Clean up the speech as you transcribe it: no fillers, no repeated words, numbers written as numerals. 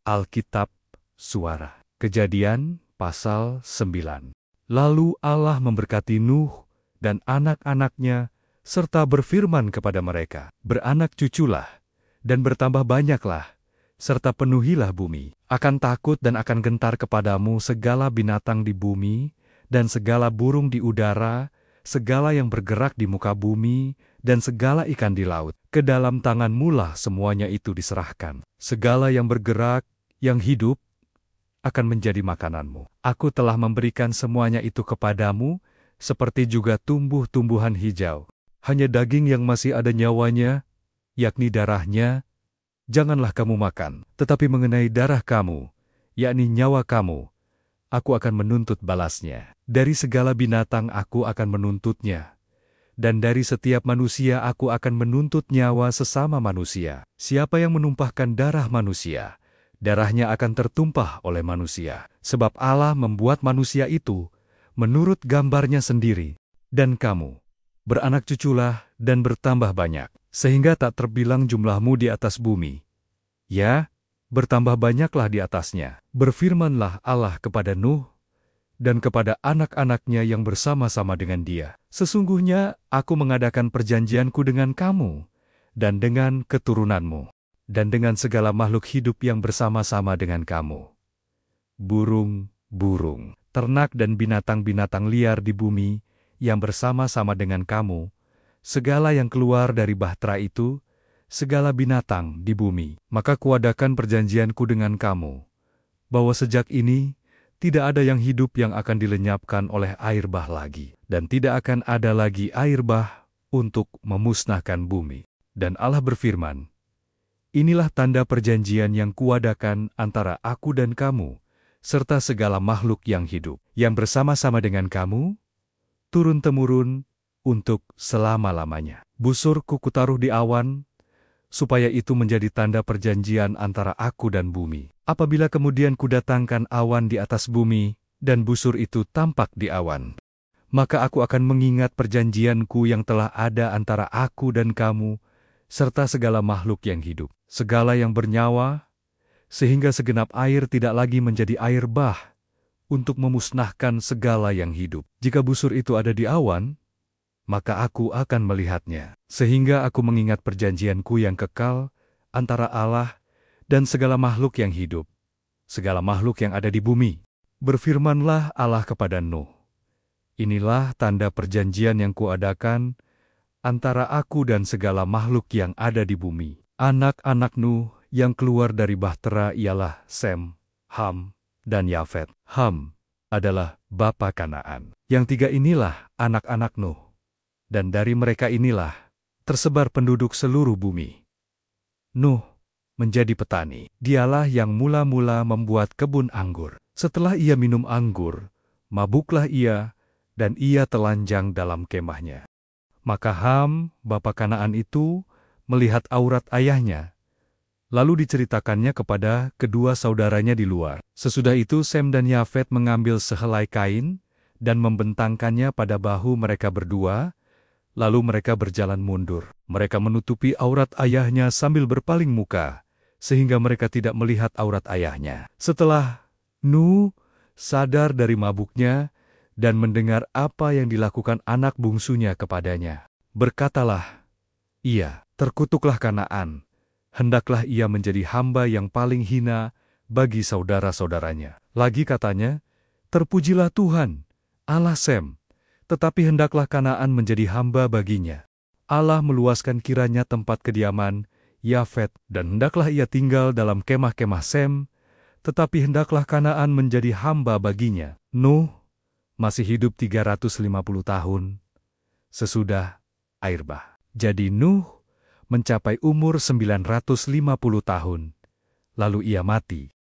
Alkitab, Suara. Kejadian, pasal 9. Lalu Allah memberkati Nuh dan anak-anaknya, serta berfirman kepada mereka, "Beranak cuculah, dan bertambah banyaklah, serta penuhilah bumi. Akan takut dan akan gentar kepadamu segala binatang di bumi, dan segala burung di udara, segala yang bergerak di muka bumi, dan segala ikan di laut. Ke dalam tanganmu-lah semuanya itu diserahkan. Segala yang bergerak, yang hidup, akan menjadi makananmu. Aku telah memberikan semuanya itu kepadamu, seperti juga tumbuh-tumbuhan hijau. Hanya daging yang masih ada nyawanya, yakni darahnya, janganlah kamu makan. Tetapi mengenai darah kamu, yakni nyawa kamu, aku akan menuntut balasnya. Dari segala binatang aku akan menuntutnya, dan dari setiap manusia aku akan menuntut nyawa sesama manusia. Siapa yang menumpahkan darah manusia, darahnya akan tertumpah oleh manusia. Sebab Allah membuat manusia itu menurut gambarnya sendiri. Dan kamu, beranak cuculah dan bertambah banyak, sehingga tak terbilang jumlahmu di atas bumi. Ya, bertambah banyaklah di atasnya. Berfirmanlah Allah kepada Nuh dan kepada anak-anaknya yang bersama-sama dengan dia. Sesungguhnya aku mengadakan perjanjianku dengan kamu, dan dengan keturunanmu, dan dengan segala makhluk hidup yang bersama-sama dengan kamu. Burung-burung, ternak dan binatang-binatang liar di bumi yang bersama-sama dengan kamu, segala yang keluar dari bahtera itu, segala binatang di bumi. Maka kuadakan perjanjianku dengan kamu, bahwa sejak ini tidak ada yang hidup yang akan dilenyapkan oleh air bah lagi, dan tidak akan ada lagi air bah untuk memusnahkan bumi. Dan Allah berfirman, "Inilah tanda perjanjian yang kuadakan antara aku dan kamu, serta segala makhluk yang hidup, yang bersama-sama dengan kamu, turun-temurun untuk selama-lamanya. Busurku kutaruh di awan, supaya itu menjadi tanda perjanjian antara aku dan bumi. Apabila kemudian kudatangkan awan di atas bumi, dan busur itu tampak di awan, maka aku akan mengingat perjanjianku yang telah ada antara aku dan kamu, serta segala makhluk yang hidup, segala yang bernyawa, sehingga segenap air tidak lagi menjadi air bah, untuk memusnahkan segala yang hidup. Jika busur itu ada di awan, maka aku akan melihatnya, sehingga aku mengingat perjanjianku yang kekal antara Allah dan segala makhluk yang hidup, segala makhluk yang ada di bumi." Berfirmanlah Allah kepada Nuh, "Inilah tanda perjanjian yang kuadakan antara aku dan segala makhluk yang ada di bumi. Anak-anak Nuh yang keluar dari bahtera ialah Sem, Ham, dan Yafet. Ham adalah bapa Kanaan. Yang tiga inilah anak-anak Nuh, dan dari mereka inilah tersebar penduduk seluruh bumi. Nuh menjadi petani. Dialah yang mula-mula membuat kebun anggur. Setelah ia minum anggur, mabuklah ia, dan ia telanjang dalam kemahnya. Maka Ham, bapa Kanaan itu, melihat aurat ayahnya, lalu diceritakannya kepada kedua saudaranya di luar. Sesudah itu Sem dan Yafet mengambil sehelai kain dan membentangkannya pada bahu mereka berdua, lalu mereka berjalan mundur. Mereka menutupi aurat ayahnya sambil berpaling muka, sehingga mereka tidak melihat aurat ayahnya. Setelah Nuh sadar dari mabuknya dan mendengar apa yang dilakukan anak bungsunya kepadanya, berkatalah ia, "Terkutuklah Kanaan, hendaklah ia menjadi hamba yang paling hina bagi saudara-saudaranya." Lagi katanya, "Terpujilah Tuhan, Allah Sem, tetapi hendaklah Kanaan menjadi hamba baginya." Allah meluaskan kiranya tempat kediaman Yafet, dan hendaklah ia tinggal dalam kemah-kemah Sem, tetapi hendaklah Kanaan menjadi hamba baginya. Nuh masih hidup 350 tahun sesudah air bah. Jadi Nuh mencapai umur 950 tahun, lalu ia mati.